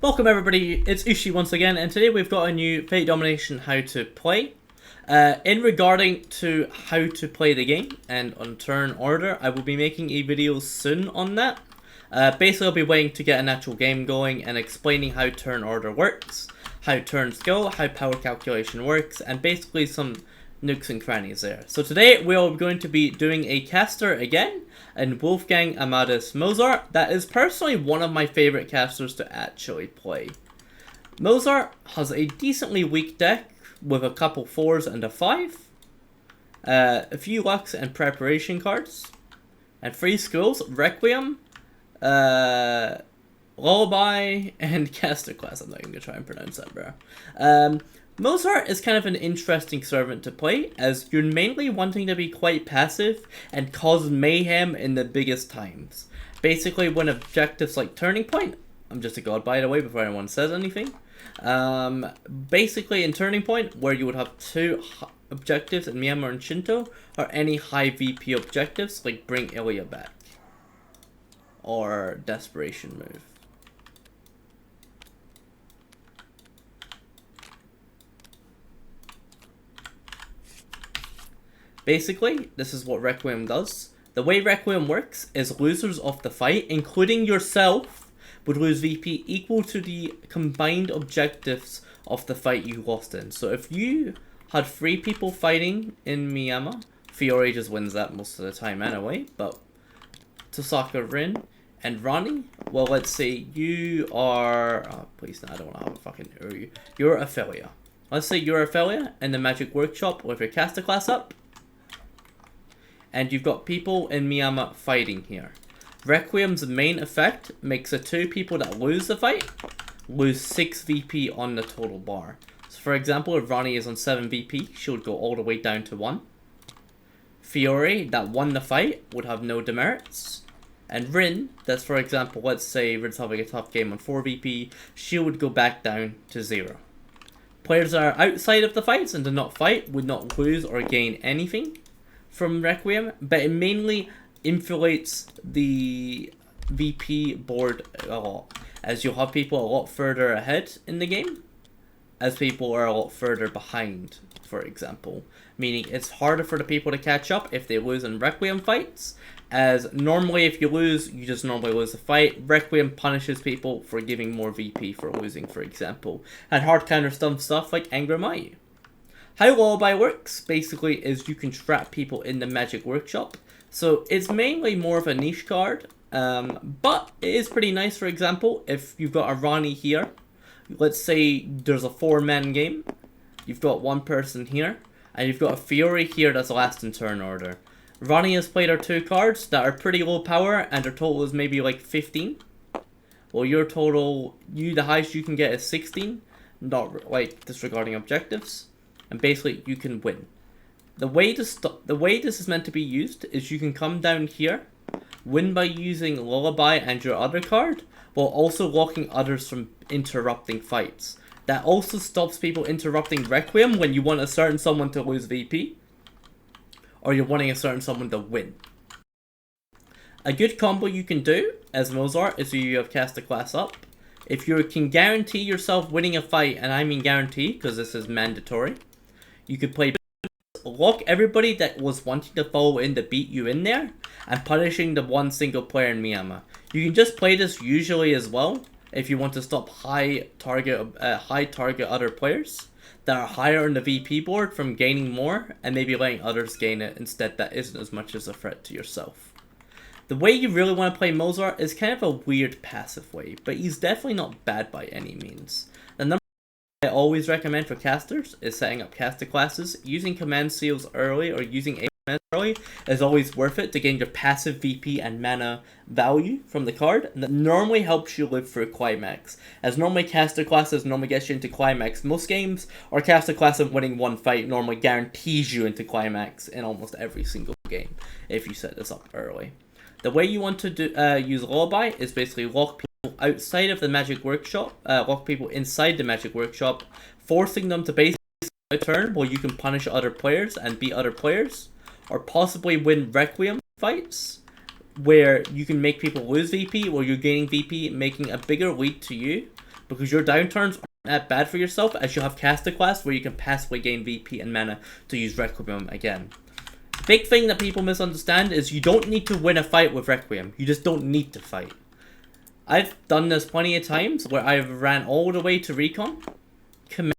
Welcome everybody, it's Ishi once again, and today we've got a new Fate Domination how to play. In regarding to how to play the game and on turn order, I will be making a video soon on that. Basically I'll be waiting to get an actual game going and explaining how turn order works, how turns go, how power calculation works, and basically some nooks and crannies there. So today we are going to be doing a caster again, and Wolfgang Amadeus Mozart. That is personally one of my favorite casters to actually play. Mozart has a decently weak deck with a couple 4s and a 5, a few Lux and preparation cards, and 3 skills: Requiem, Lullaby, and Caster Class. I'm not even going to try and pronounce that, bro. Mozart is kind of an interesting servant to play, as you're mainly wanting to be quite passive and cause mayhem in the biggest times. Basically, when objectives like Turning Point, I'm just a god by the way before anyone says anything. Basically in Turning Point, where you would have 2 objectives in Myanmar and Shinto, or any high VP objectives like Bring Ilya Back, or Desperation Move. Basically, this is what Requiem does. The way Requiem works is losers of the fight, including yourself, would lose VP equal to the combined objectives of the fight you lost in. So if you had 3 people fighting in Miyama, Fiore just wins that most of the time anyway, but Tosaka, Rin, and Ronnie, well, let's say you are... Oh, please, no, I don't want to have a fucking... You're Ophelia. Let's say you're Ophelia in the Magic Workshop with your caster class up, and you've got people in Miyama fighting here. Requiem's main effect makes the 2 people that lose the fight lose 6 VP on the total bar. So for example, if Ronnie is on 7 VP, she would go all the way down to 1. Fiore, that won the fight, would have no demerits. And Rin, that's for example, let's say Rin's having a tough game on 4 VP, she would go back down to 0. Players that are outside of the fights and do not fight would not lose or gain anything from Requiem, but it mainly inflates the VP board a lot, as you'll have people a lot further ahead in the game, as people are a lot further behind, for example. Meaning it's harder for the people to catch up if they lose in Requiem fights, as normally if you lose, you just normally lose the fight. Requiem punishes people for giving more VP for losing, for example, and hard counter stuff like Angramayu. How Lullaby works, basically, is you can trap people in the Magic Workshop. So it's mainly more of a niche card, but it is pretty nice. For example, if you've got a Ronnie here, let's say there's a 4-man game, you've got 1 person here, and you've got a Fiore here that's last in turn order. Ronnie has played her 2 cards that are pretty low power, and their total is maybe like 15. Well, your total, the highest you can get is 16, not like disregarding objectives. And basically, you can win. The way this is meant to be used is you can come down here, win by using Lullaby and your other card, while also locking others from interrupting fights. That also stops people interrupting Requiem when you want a certain someone to lose VP, or you're wanting a certain someone to win. A good combo you can do as Mozart is you have cast a class up. If you can guarantee yourself winning a fight, and I mean guarantee because this is mandatory, you could play lock everybody that was wanting to follow in to beat you in there, and punishing the 1 single player in Miyama. You can just play this usually as well if you want to stop high target other players that are higher on the VP board from gaining more, and maybe letting others gain it instead. That isn't as much as a threat to yourself. The way you really want to play Mozart is kind of a weird passive way, but he's definitely not bad by any means. The number I always recommend for casters is setting up caster classes. Using command seals early or using a command early is always worth it to gain your passive VP and mana value from the card, and that normally helps you live through climax, as normally caster classes normally gets you into climax most games, or caster class of winning 1 fight normally guarantees you into climax in almost every single game if you set this up early. The way you want to use Lullaby is basically lock people outside of the Magic Workshop, lock people inside the Magic Workshop, forcing them to basically a turn where you can punish other players and beat other players, or possibly win Requiem fights where you can make people lose VP, or you're gaining VP, making a bigger lead to you because your downturns aren't that bad for yourself, as you have caster class where you can passively gain VP and mana to use Requiem again. Big thing that people misunderstand is you don't need to win a fight with Requiem. You just don't need to fight. I've done this plenty of times where I've ran all the way to Recon, command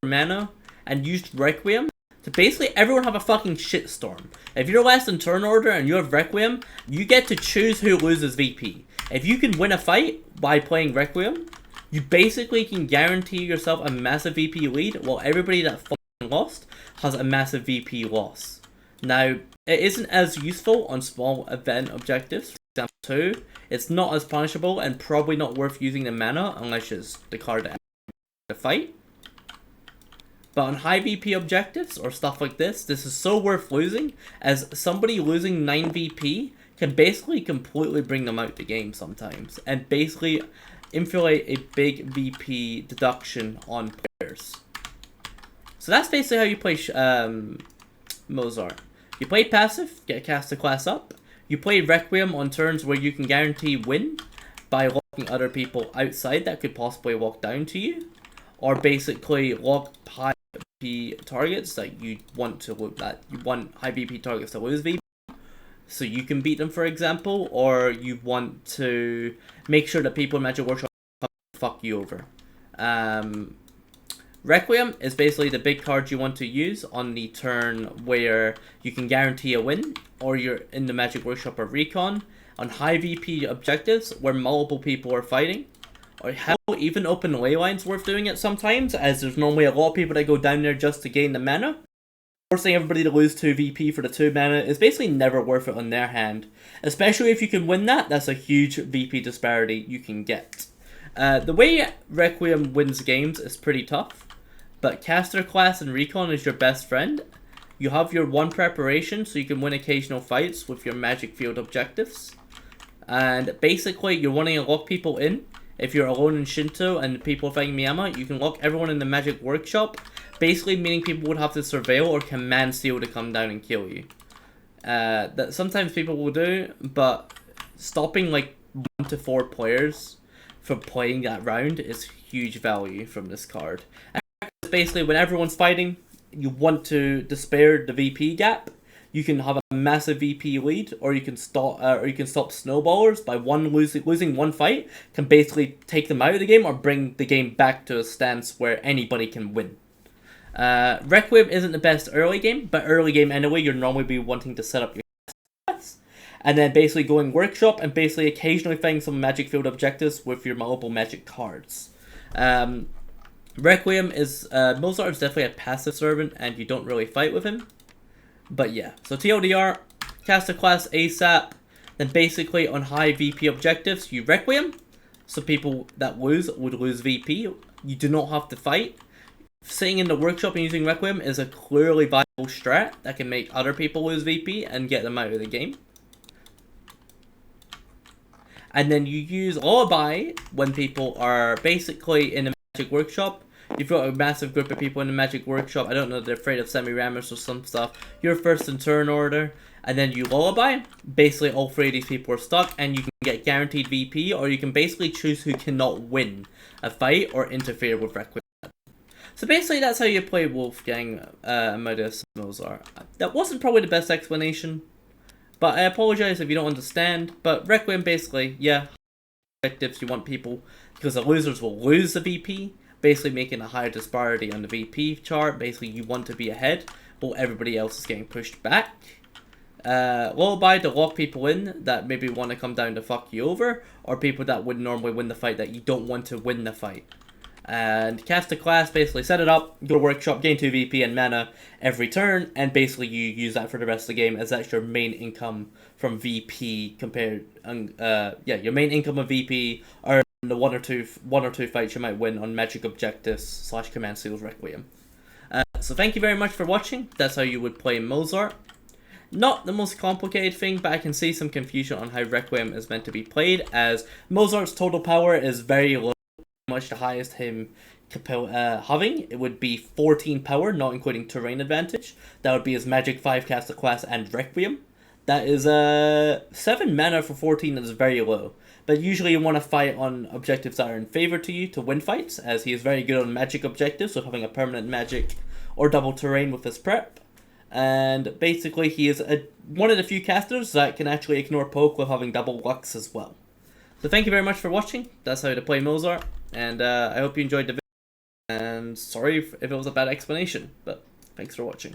mana, and used Requiem to basically everyone have a fucking shitstorm. If you're less than turn order and you have Requiem, you get to choose who loses VP. If you can win a fight by playing Requiem, you basically can guarantee yourself a massive VP lead, while everybody that fucking lost has a massive VP loss. Now, it isn't as useful on small event objectives. For example 2, it's not as punishable and probably not worth using the mana unless it's the card that the fight. But on high VP objectives or stuff like this is so worth losing, as somebody losing 9 VP can basically completely bring them out the game sometimes, and basically inflate a big VP deduction on players. So that's basically how you play Mozart. You play passive, get caster class up. You play Requiem on turns where you can guarantee win by locking other people outside that could possibly walk down to you, or basically lock high VP targets that you want to look at. You want high VP targets to lose VP, so you can beat them, for example, or you want to make sure that people in Magic Workshop fuck you over. Requiem is basically the big card you want to use on the turn where you can guarantee a win, or you're in the Magic Workshop or Recon, on high VP objectives where multiple people are fighting. Or hell, even open ley lines worth doing it sometimes, as there's normally a lot of people that go down there just to gain the mana. Forcing everybody to lose 2 VP for the 2 mana is basically never worth it on their hand. Especially if you can win that, that's a huge VP disparity you can get. The way Requiem wins games is pretty tough, but caster class and Recon is your best friend. You have your 1 preparation, so you can win occasional fights with your magic field objectives. And basically, you're wanting to lock people in. If you're alone in Shinto and people are fighting Miyama, you can lock everyone in the Magic Workshop, basically meaning people would have to surveil or command seal to come down and kill you. That sometimes people will do, but stopping like 1 to 4 players from playing that round is huge value from this card. And basically, when everyone's fighting, you want to despair the VP gap. You can have a massive VP lead, or you can stop snowballers by losing 1 fight can basically take them out of the game or bring the game back to a stance where anybody can win. Requiem isn't the best early game, but early game anyway, you'll normally be wanting to set up your class, and then basically going workshop and basically occasionally finding some magic field objectives with your multiple magic cards. Requiem is Mozart is definitely a passive servant, and you don't really fight with him. But yeah, so TLDR, caster class ASAP, then basically on high VP objectives, you Requiem, so people that lose would lose VP. You do not have to fight. Sitting in the workshop and using Requiem is a clearly viable strat that can make other people lose VP and get them out of the game. And then you use Lullaby when people are basically in the Magic Workshop. You've got a massive group of people in the Magic Workshop. I don't know, they're afraid of Semiramis or some stuff. You're first in turn order, and then you Lullaby. Basically, all 3 of these people are stuck, and you can get guaranteed VP, or you can basically choose who cannot win a fight or interfere with Requiem. So basically, that's how you play Wolfgang Amadeus Mozart. That wasn't probably the best explanation, but I apologize if you don't understand. But Requiem, basically, yeah, objectives you want people, because the losers will lose the VP, basically making a higher disparity on the VP chart. Basically, you want to be ahead, while everybody else is getting pushed back. Lullaby to lock people in that maybe want to come down to fuck you over, or people that would normally win the fight that you don't want to win the fight. And caster class, basically set it up, go to workshop, gain 2 VP and mana every turn, and basically you use that for the rest of the game, as that's your main income from VP compared, your main income of VP are the one or two fights you might win on magic objectives / command seals Requiem. So thank you very much for watching. That's how you would play Mozart. Not the most complicated thing, but I can see some confusion on how Requiem is meant to be played, as Mozart's total power is very low. Much the highest him having, it would be 14 power, not including terrain advantage. That would be his magic 5 caster class and Requiem. That is 7 mana for 14, that is very low. but usually you want to fight on objectives that are in favor to you to win fights, as he is very good on magic objectives, so having a permanent magic or double terrain with his prep. And basically he is one of the few casters that can actually ignore poke with having double lux as well. So thank you very much for watching. That's how to play Mozart, and I hope you enjoyed the video. And sorry if it was a bad explanation, but thanks for watching.